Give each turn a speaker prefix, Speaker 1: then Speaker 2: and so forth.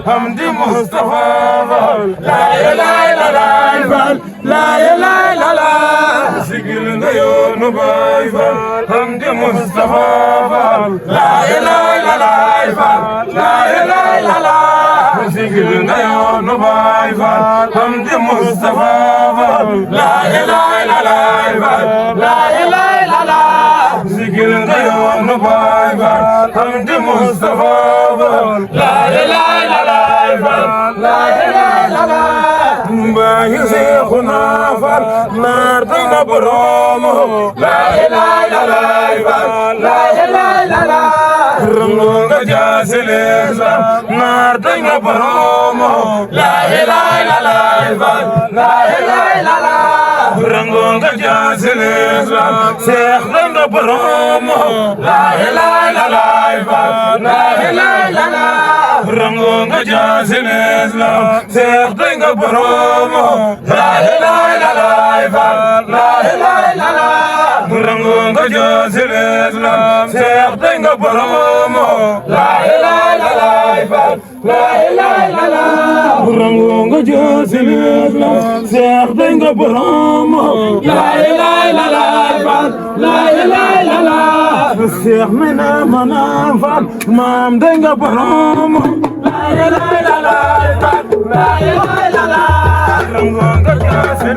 Speaker 1: Hamdi Mustafa la ilaha illallah la ilaha illallah sigil nga yoonu Baay Faal Hamdi Mustafa la ilaha illallah la ilaha illallah sigil nga yoonu Baay Faal Hamdi Mustafa la ilaha illallah la ilaha illallah sigil nga yoonu Baay Faal Hamdi Mustafa la ilaha illallah la ilaha illallah Baay Seexuna Faal naar doy na boroom la ilaha illallah la ilaha illallah rango nga jaasi lislaam naar doy na boroom la ilaha illallah la ilaha illallah rango nga jaasi lislaam seex doy na boroom la ilaha illallah la ilaha illallah rango nga jaasi lislaam seex doy nga boroom la ilaha illallah la ilaha illallah rango nga jaasi lislaam seex doy nga boroom la ilaha illallah la ilaha illallah rango nga jaasi lislaam seex doy nga boroom la ilaha illallah la ilaha illallah seex mena mana faal maam doy nga boroom la ilaha illallah la ilaha illallah rango nga jaasi